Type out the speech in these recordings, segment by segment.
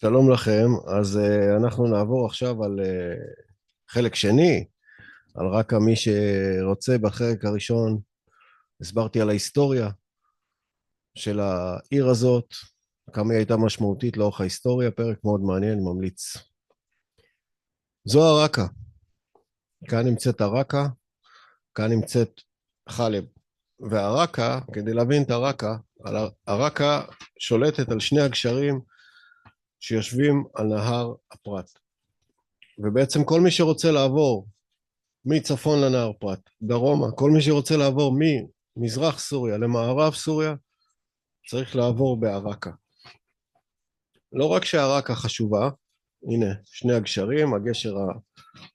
שלום לכם. אז אנחנו נעבור עכשיו על חלק שני, על רקע. מי שרוצה, בחלק הראשון הסברתי על ההיסטוריה של העיר הזאת, כמה היא הייתה משמעותית לאורך ההיסטוריה. פרק מאוד מעניין, ממליץ. זו הרקע. כאן נמצאת הרקע, כאן נמצאת חלב. והרקע, כדי להבין את הרקע, הרקע שולטת על שני הגשרים שיושבים על נהר הפרת. ובעצם כל מי שרוצה לעבור מצפון לנהר פרת, דרומה, כל מי שרוצה לעבור ממזרח סוריה למערב סוריה, צריך לעבור בערקה. לא רק שהערקה חשובה, הנה שני הגשרים, הגשר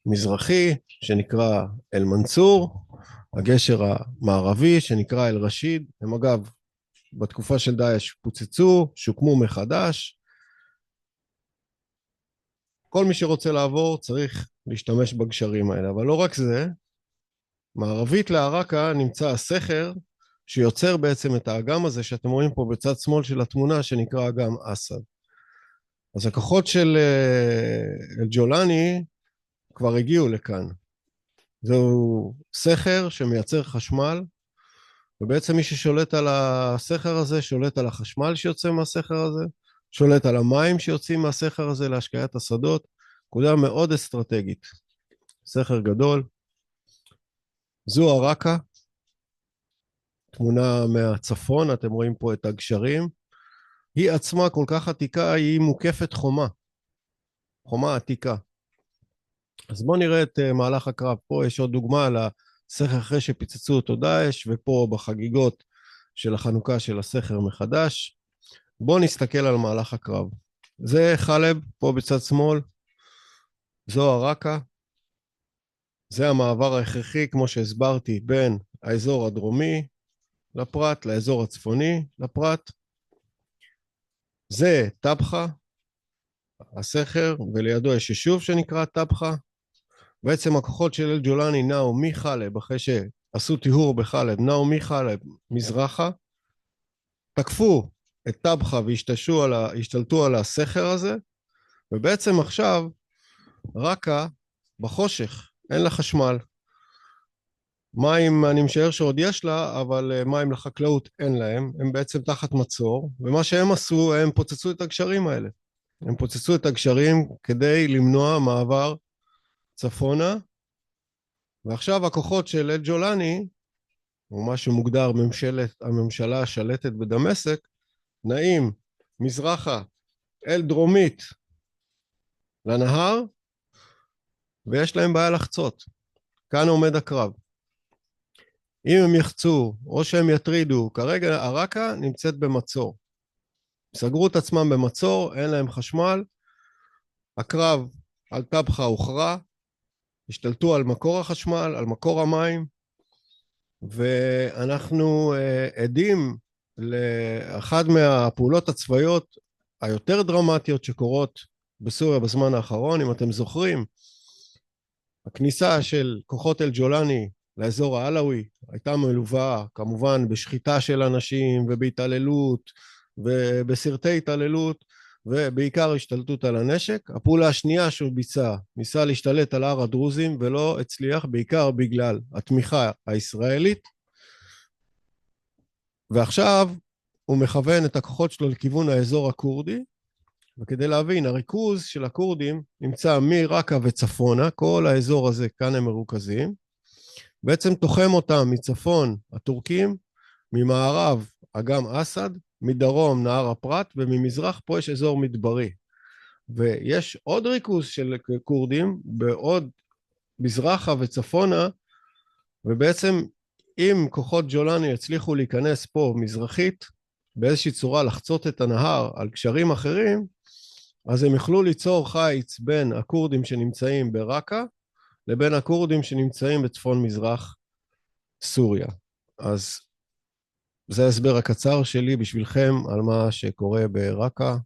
המזרחי שנקרא אל מנצור, הגשר המערבי שנקרא אל רשיד. הם אגב בתקופה של דאעש פוצצו, שוקמו מחדש. כל מי שרוצה לעבור צריך להשתמש בגשרים האלה. אבל לא רק זה, מערבית לערקה נמצא הסכר שיוצר בעצם את האגם הזה שאתם רואים פה בצד שמאל של התמונה, שנקרא אגם אסד. אז הכוחות של אל-ג'ולני כבר הגיעו לכאן. זהו סכר שמייצר חשמל, ובעצם מי ששולט על הסכר הזה שולט על החשמל שיוצא מהסכר הזה, שולט על המים שיוצאים מהסכר הזה להשקיית השדות. נקודה מאוד אסטרטגית. סכר גדול. זו הרקה, תמונה מהצפון, אתם רואים פה את הגשרים. היא עצמה כל כך עתיקה, היא מוקפת חומה, חומה עתיקה. אז בואו נראה את מהלך הקרב. פה יש עוד דוגמה על הסכר אחרי שפיצצו אותו דאעש, ופה בחגיגות של החנוכה של הסכר מחדש. בואו נסתכל על מהלך הקרב. זה חלב, פה בצד שמאל, זו הרקה. זה המעבר ההכרחי, כמו שהסברתי, בין האזור הדרומי לפרת, לאזור הצפוני לפרת. זה טבחה, הסכר, ולידו יש יישוב שנקרא טבחה. בעצם הכוחות של אל-ג'ולני נעו מחלב, אחרי שעשו טיהור בחלב, נעו מחלב מזרחה, תקפו את טבחה והשתלטו על הסכר הזה, ובעצם עכשיו רקה בחושך, אין לה חשמל. מים אני משער שעוד יש לה, אבל מים לחקלאות אין להם, הם בעצם תחת מצור, ומה שהם עשו, הם פוצצו את הגשרים האלה. הם פוצצו את הגשרים כדי למנוע מעבר צפונה, ועכשיו הכוחות של אל-ג'ולני, או מה שמוגדר הממשלה השלטת בדמשק, נעים מזרחה אל דרומית לנהר, ויש להם בעיה לחצות. כאן עומד הקרב. אם הם יחצו או שהם יטרידו, כרגע הרקה נמצאת במצור. סגרו את עצמם במצור, אין להם חשמל. הקרב על טבחה הוכרע, השתלטו על מקור החשמל, על מקור המים, ואנחנו עדים לאחד מהפעולות הצבאיות היותר דרמטיות שקורות בסוריה בזמן האחרון. אם אתם זוכרים, הכניסה של כוחות אל-ג'ולני לאזור העלאווי הייתה מלווה כמובן בשחיטה של אנשים ובהתעללות ובסרטי התעללות, ובעיקר השתלטות על הנשק. הפעולה השנייה שהוא ביצע, ניסה להשתלט על הר הדרוזים ולא הצליח, בעיקר בגלל התמיכה הישראלית, ועכשיו הוא מכוון את הכוחות שלו לכיוון האזור הכורדי. וכדי להבין, הריכוז של הכורדים נמצא מרקה וצפונה, כל האזור הזה כאן הם מרוכזים, בעצם תוחם אותם מצפון הטורקים, ממערב אגם אסד, מדרום נהר הפרת, וממזרח פה יש אזור מדברי. ויש עוד ריכוז של כורדים בעוד מזרחה וצפונה, ובעצם אם כוחות ג'ולני יצליחו להיכנס פה מזרחית, באיזושהי צורה לחצות את הנהר על קשרים אחרים, אז הם יוכלו ליצור חיץ בין הכורדים שנמצאים ברקה, לבין הכורדים שנמצאים בצפון מזרח סוריה. אז זה ההסבר הקצר שלי בשבילכם על מה שקורה ברקה.